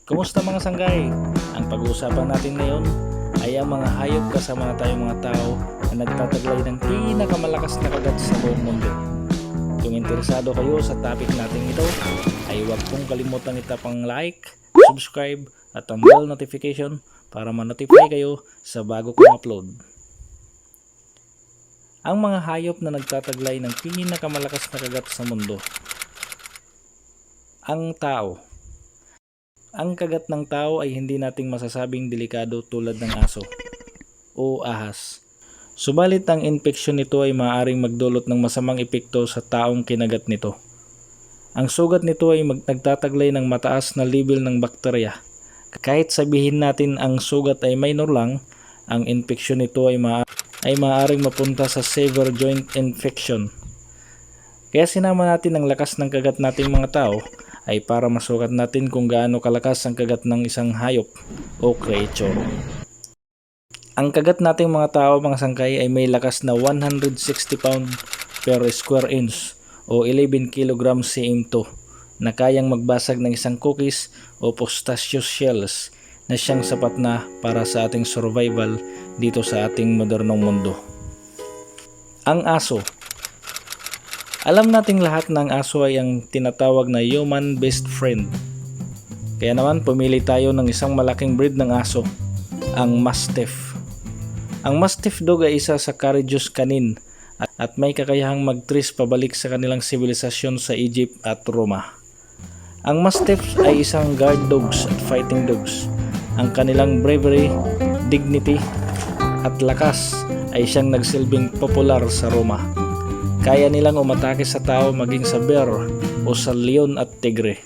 Kumusta mga sanggay? Ang pag-uusapan natin ngayon ay ang mga hayop kasama na tayong mga tao na nagtataglay ng pinakamalakas na kagat sa buong mundo. Kung interesado kayo sa topic natin ito, ay huwag pong kalimutang itapang like, subscribe at ang bell notification para ma-notify kayo sa bago kong upload. Ang mga hayop na nagtataglay ng pinakamalakas na kagat sa mundo. Ang tao. Ang kagat ng tao ay hindi nating masasabing delikado tulad ng aso o ahas. Subalit ang infeksyon nito ay maaaring magdulot ng masamang epekto sa taong kinagat nito. Ang sugat nito ay nagtataglay ng mataas na level ng bakterya. Kahit sabihin natin ang sugat ay minor lang, ang infeksyon nito ay maaaring mapunta sa severe joint infection. Kaya sinama natin ang lakas ng kagat nating mga tao ay para masukat natin kung gaano kalakas ang kagat ng isang hayop o creature. Ang kagat nating mga tao mga sangkay ay may lakas na 160 pound per square inch o 11 kg cm2 na kayang magbasag ng isang cookies o pistachio shells na siyang sapat na para sa ating survival dito sa ating modernong mundo. Ang aso. Alam nating lahat ng aso ay ang tinatawag na human best friend. Kaya naman pumili tayo ng isang malaking breed ng aso, ang Mastiff. Ang Mastiff Dog ay isa sa courageous canine at may kakayahang mag-trace pabalik sa kanilang sibilisasyon sa Egypt at Roma. Ang Mastiff ay isang guard dogs at fighting dogs. Ang kanilang bravery, dignity at lakas ay siyang nagsilbing popular sa Roma. Kaya nilang umatake sa tao maging sa bear o sa leon at tigre.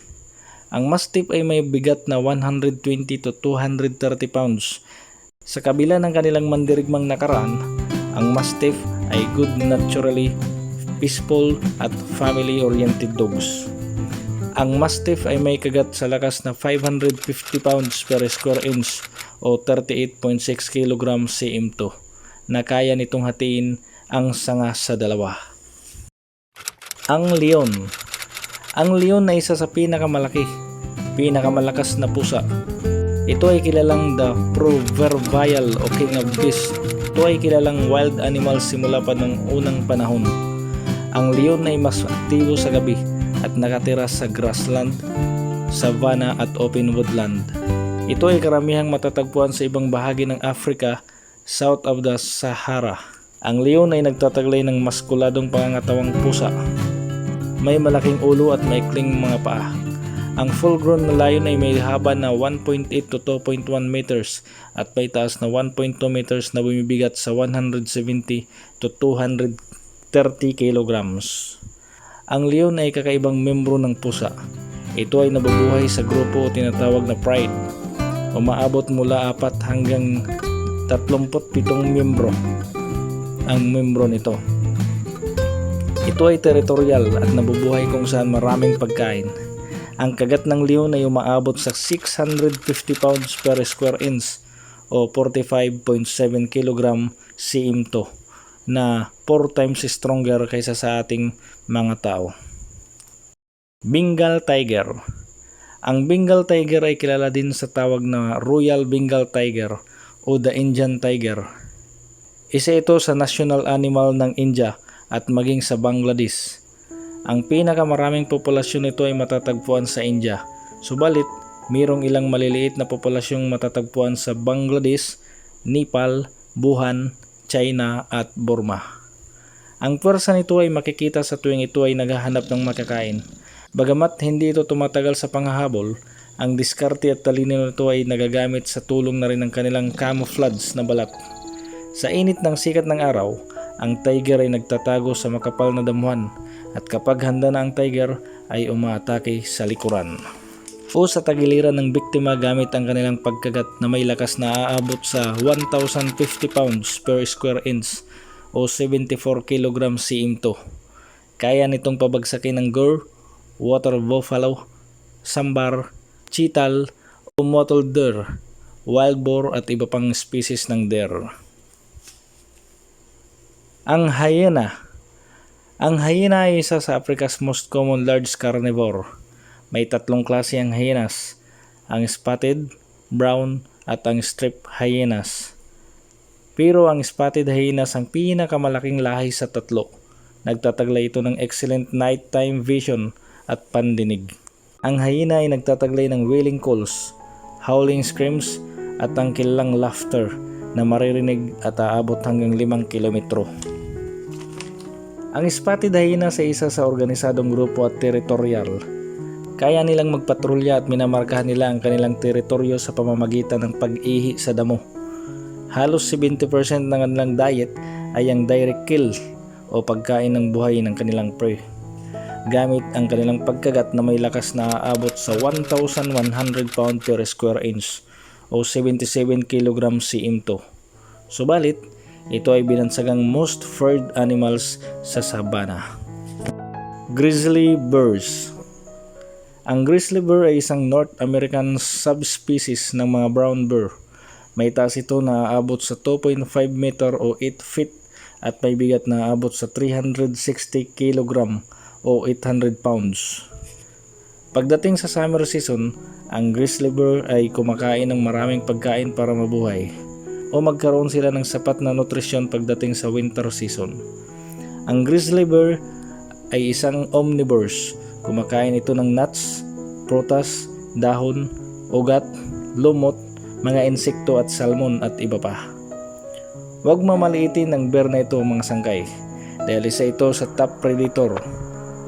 Ang Mastiff ay may bigat na 120 to 230 pounds. Sa kabila ng kanilang mandirigmang nakaraan, ang Mastiff ay good naturally, peaceful at family-oriented dogs. Ang Mastiff ay may kagat sa lakas na 550 pounds per square inch o 38.6 kg cm2 na kaya nitong hatiin ang sanga sa dalawa. Ang leon. Ang leon ay isa sa pinakamalakas na pusa. Ito ay kilalang the proverbial o king of beasts. Ito ay kilalang wild animal simula pa ng unang panahon. Ang leon ay mas aktibo sa gabi at nakatira sa grassland, savanna at open woodland. Ito ay karamihang matatagpuan sa ibang bahagi ng Africa south of the Sahara. Ang leon ay nagtataglay ng maskuladong pangangatawang pusa. May malaking ulo at maikling mga paa. Ang full-grown na lion ay may haba na 1.8 to 2.1 meters at may taas na 1.2 meters na bumibigat sa 170 to 230 kilograms. Ang leon ay kakaibang membro ng pusa. Ito ay nabubuhay sa grupo o tinatawag na pride. Umaabot mula 4 hanggang 37 miyembro ang membro nito. Ito ay teritorial at nabubuhay kung saan maraming pagkain. Ang kagat ng leon ay umaabot sa 650 pounds per square inch o 45.7 kg cm2 na 4 times stronger kaysa sa ating mga tao. Bengal Tiger. Ang Bengal Tiger ay kilala din sa tawag na Royal Bengal Tiger o the Indian Tiger. Isa ito sa national animal ng India at maging sa Bangladesh. Ang pinakamaraming populasyon nito ay matatagpuan sa India. Subalit, mayroong ilang maliliit na populasyong matatagpuan sa Bangladesh, Nepal, Bhutan, China at Burma. Ang puwersa nito ay makikita sa tuwing ito ay naghahanap ng makakain. Bagamat hindi ito tumatagal sa panghahabol, ang diskarte at talino nito ay nagagamit sa tulong na rin ng kanilang camouflage na balat. Sa init ng sikat ng araw, ang tiger ay nagtatago sa makapal na damuhan at kapag handa na ang tiger ay umaatake sa likuran o sa tagiliran ng biktima gamit ang kanilang pagkagat na may lakas na aabot sa 1,050 pounds per square inch o 74 kg cm2. Kaya nitong pabagsakin ng gur, water buffalo, sambar, cheetal o mottled deer, wild boar at iba pang species ng deer. Ang hyena. Ang hyena ay isa sa Africa's most common large carnivore. May 3 klase ang hyenas. ang spotted, brown at ang striped hyenas. Pero ang spotted hyenas ang pinakamalaking lahi sa tatlo. Nagtataglay ito ng excellent nighttime vision at pandinig. Ang hyena ay nagtataglay ng wailing calls, howling screams at ang kilalang laughter na maririnig at aabot hanggang 5 kilometro. Ang spotted hyena ay isa sa organisadong grupo at teritorial. Kaya nilang magpatrolya at minamarkahan nila ang kanilang teritoryo sa pamamagitan ng pag-ihi sa damo. Halos 70% ng kanilang diet ay ang direct kill o pagkain ng buhay ng kanilang prey, gamit ang kanilang pagkagat na may lakas na aabot sa 1,100 pound per square inch o 77 kg cm2. Subalit, ito ay binansagang most feared animals sa sabana. Grizzly bears. Ang grizzly bear ay isang North American subspecies ng mga brown bear. May taas ito na aabot sa 2.5 meter o 8 feet at may bigat na aabot sa 360 kg o 800 pounds. Pagdating sa summer season, ang grizzly bear ay kumakain ng maraming pagkain para mabuhay o magkaroon sila ng sapat na nutrisyon pagdating sa winter season. Ang grizzly bear ay isang omnivores. Kumakain ito ng nuts, prutas, dahon, ugat, lumot, mga insekto at salmon at iba pa. Huwag mamaliitin ang bear na ito mga sangkay dahil isa ito sa top predator.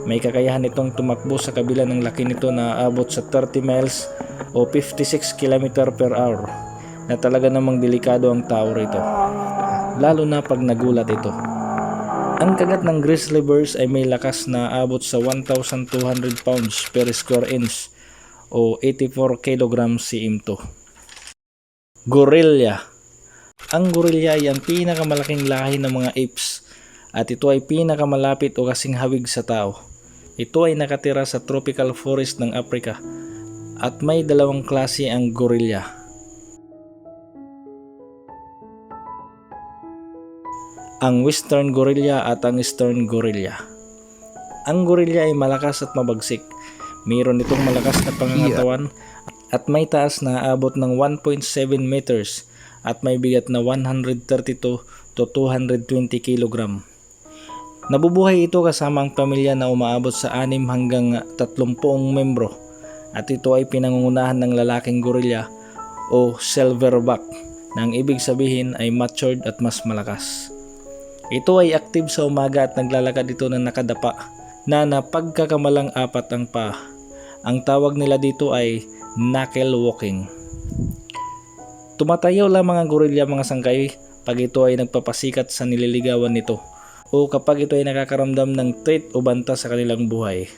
May kakayahan itong tumakbo sa kabila ng laki nito na aabot sa 30 miles o 56 km per hour na talaga namang delikado ang tao rito, lalo na pag nagulat ito. Ang kagat ng grizzly bears ay may lakas na aabot sa 1,200 pounds per square inch o 84 kg cm2. Gorilla. Ang gorilla ay ang pinakamalaking lahi ng mga apes at ito ay pinakamalapit o kasing hawig sa tao. Ito ay nakatira sa tropical forest ng Africa at may dalawang klase ang gorilla. Ang western gorilla at ang eastern gorilla. Ang gorilla ay malakas at mabagsik. Mayroon itong malakas na pangangatawan at may taas na aabot ng 1.7 meters at may bigat na 132 to 220 kg. Nabubuhay ito kasama ang pamilya na umaabot sa 6 hanggang 30 membro at ito ay pinangungunahan ng lalaking gorilla o silverback na ang ibig sabihin ay matured at mas malakas. Ito ay active sa umaga at naglalakad ito na nakadapa na napagkakamalang 4 ang paa. Ang tawag nila dito ay knuckle walking. Tumatayaw lamang ang gorilla mga sangkay pag ito ay nagpapasikat sa nililigawan nito o kapag ito ay nakakaramdam ng threat o banta sa kanilang buhay.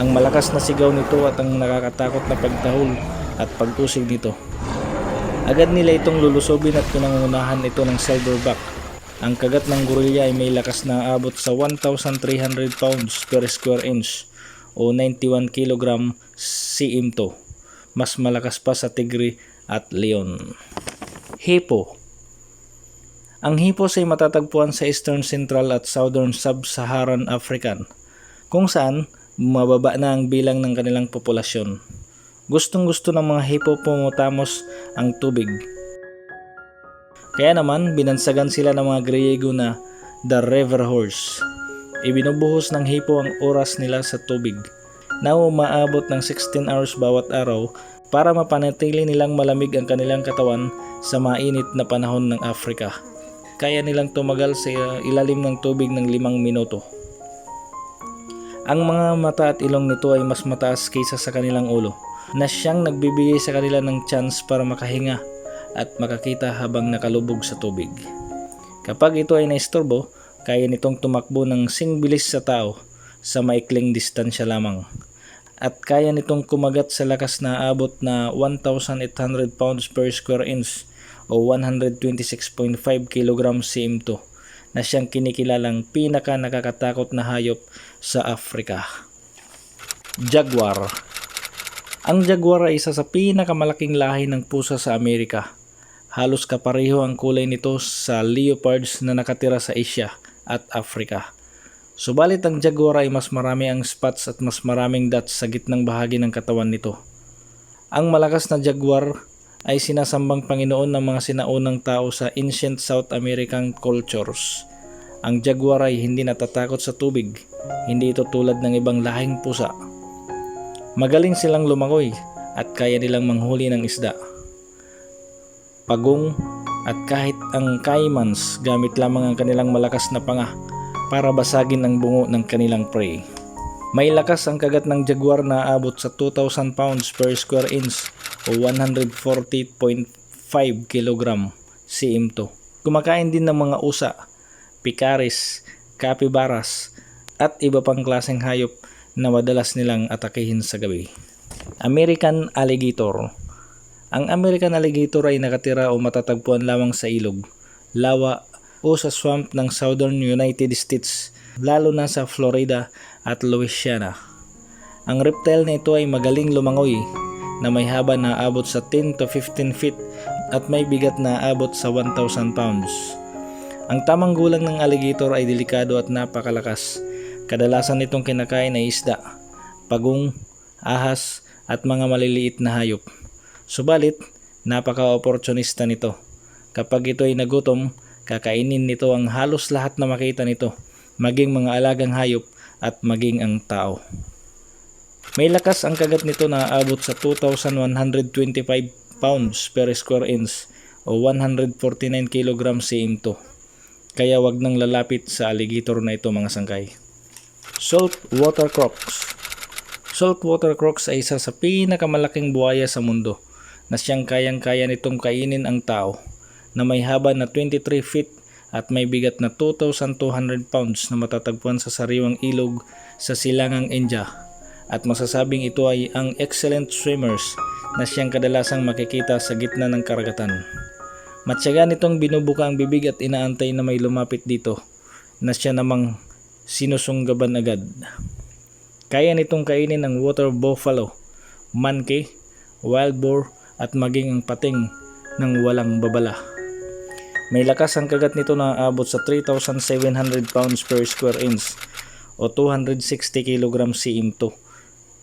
Ang malakas na sigaw nito at ang nakakatakot na pagtahol at pag-usig nito. Agad nila itong lulusobin at pinangungunahan ito ng silverback. Ang kagat ng gorilla ay may lakas na abot sa 1,300 pounds per square inch o 91 kg cm2. Mas malakas pa sa tigre at leon. Hippo. Ang hippos ay matatagpuan sa Eastern Central at Southern Sub-Saharan African, kung saan mababa na ang bilang ng kanilang populasyon. Gustong-gusto ng mga hippopotamus ang tubig. Kaya naman, binansagan sila ng mga Griego na the river horse. Ibinubuhos ng hippo ang oras nila sa tubig na umaabot ng 16 hours bawat araw para mapanatili nilang malamig ang kanilang katawan sa mainit na panahon ng Africa. Kaya nilang tumagal sa ilalim ng tubig ng 5 minuto. Ang mga mata at ilong nito ay mas mataas kaysa sa kanilang ulo, na siyang nagbibigay sa kanila ng chance para makahinga at makakita habang nakalubog sa tubig. Kapag ito ay naistorbo, kaya nitong tumakbo ng singbilis sa tao sa maikling distansya lamang. At kaya nitong kumagat sa lakas na abot na 1,800 pounds per square inch o 126.5 kg cm2 na siyang kinikilalang pinaka nakakatakot na hayop sa Africa. Jaguar. Ang jaguar ay isa sa pinakamalaking lahi ng pusa sa Amerika. Halos kapareho ang kulay nito sa leopards na nakatira sa Asia at Africa. Subalit ang jaguar ay mas marami ang spots at mas maraming dots sa gitnang bahagi ng katawan nito. Ang malakas na jaguar ay sinasambang Panginoon ng mga sinaunang tao sa ancient South American cultures. Ang jaguar ay hindi natatakot sa tubig, hindi ito tulad ng ibang lahing pusa. Magaling silang lumangoy at kaya nilang manghuli ng isda, pagong at kahit ang caimans gamit lamang ang kanilang malakas na panga para basagin ang bungo ng kanilang prey. May lakas ang kagat ng jaguar na aabot sa 2,000 pounds per square inch o 140.5 kg cm2. Kumakain din ng mga usa, pikaris, capybaras at iba pang klaseng hayop na madalas nilang atakihin sa gabi. American alligator. Ang American alligator ay nakatira o matatagpuan lamang sa ilog, lawa o sa swamp ng Southern United States, lalo na sa Florida at Louisiana. Ang reptile na ito ay magaling lumangoy na may haba na abot sa 10 to 15 feet at may bigat na abot sa 1,000 pounds. Ang tamang gulang ng alligator ay delikado at napakalakas. Kadalasan nitong kinakain ay isda, pagong, ahas at mga maliliit na hayop. Subalit, napaka-opportunista nito. Kapag ito ay nagutom, kakainin nito ang halos lahat na makita nito, maging mga alagang hayop at maging ang tao. May lakas ang kagat nito na aabot sa 2,125 pounds per square inch o 149 kg cm2. Kaya wag nang lalapit sa alligator na ito mga sangkay. Saltwater crocs. Saltwater crocs ay isa sa pinakamalaking buhaya sa mundo na siyang kayang-kaya nitong kainin ang tao, na may haba na 23 feet at may bigat na 2,200 pounds na matatagpuan sa sariwang ilog sa Silangang India, at masasabing ito ay ang excellent swimmers na siyang kadalasang makikita sa gitna ng karagatan. Matyaga nitong binubuka ang bibig at inaantay na may lumapit dito na siya namang sinusunggaban agad. Kaya nitong kainin ang water buffalo, monkey, wild boar at maging ang pating ng walang babala. May lakas ang kagat nito na aabot sa 3,700 pounds per square inch o 260 kg cm2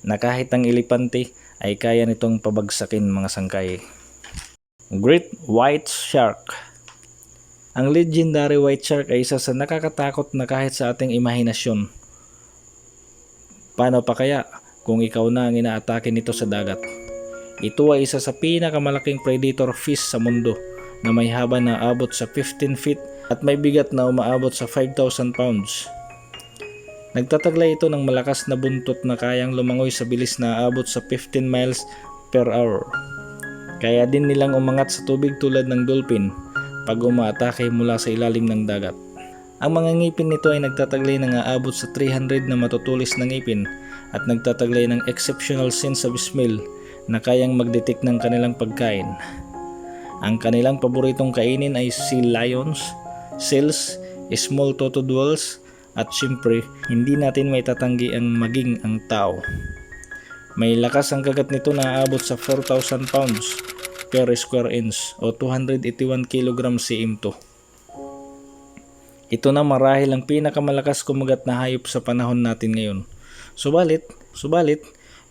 na kahit ang elepante ay kaya nitong pabagsakin mga sangkay. Great White Shark. Ang legendary white shark ay isa sa nakakatakot na kahit sa ating imahinasyon. Paano pa kaya kung ikaw na ang inaatake nito sa dagat? Ito ay isa sa pinakamalaking predator fish sa mundo na may haba na abot sa 15 feet at may bigat na umaabot sa 5,000 pounds. Nagtataglay ito ng malakas na buntot na kayang lumangoy sa bilis na abot sa 15 miles per hour. Kaya din nilang umangat sa tubig tulad ng dolphin pag umaatake mula sa ilalim ng dagat. Ang mga ngipin nito ay nagtataglay ng aabot sa 300 na matutulis na ngipin at nagtataglay ng exceptional sense of smell na kayang mag-detect ng kanilang pagkain. Ang kanilang paboritong kainin ay sea lions, seals, small toothed whales at siyempre hindi natin may tatanggi ang maging ang tao. May lakas ang kagat nito na aabot sa 4,000 pounds per square inch o 281 kg cm2. Ito na marahil ang pinakamalakas kumagat na hayop sa panahon natin ngayon. Subalit,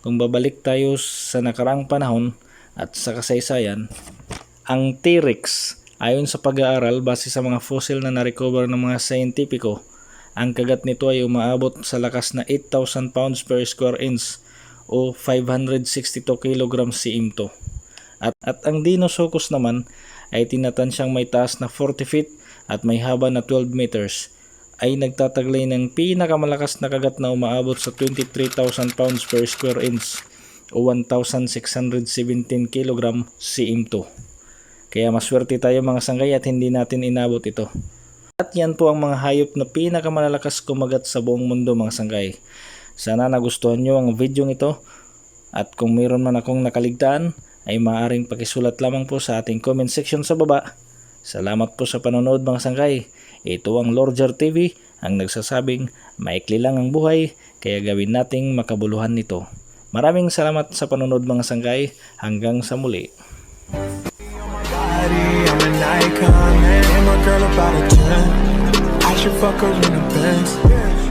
kung babalik tayo sa nakaraang panahon at sa kasaysayan, ang T-Rex, ayon sa pag-aaral base sa mga fossil na na-recover ng mga scientifico, ang kagat nito ay umaabot sa lakas na 8,000 pounds per square inch o 562 kg cm2. At ang Dinosuchus naman ay tinatansyang may taas na 40 feet at may haba na 12 meters, ay nagtataglay ng pinakamalakas na kagat na umaabot sa 23,000 pounds per square inch o 1,617 kg cm2. Kaya maswerte tayo mga sangkay at hindi natin inabot ito. At yan po ang mga hayop na pinakamalalakas kumagat sa buong mundo mga sangkay. Sana nagustuhan nyo ang video ito at kung mayroon man akong nakaligtaan ay maaaring pakisulat lamang po sa ating comment section sa baba. Salamat po sa panonood mga sangkay. Ito ang Lorger TV, ang nagsasabing maikli lang ang buhay, kaya gawin nating makabuluhan nito. Maraming salamat sa panonood mga sangkay. Hanggang sa muli. I'm an icon, man. And my girl about a 10. I should fuck her in the Benz.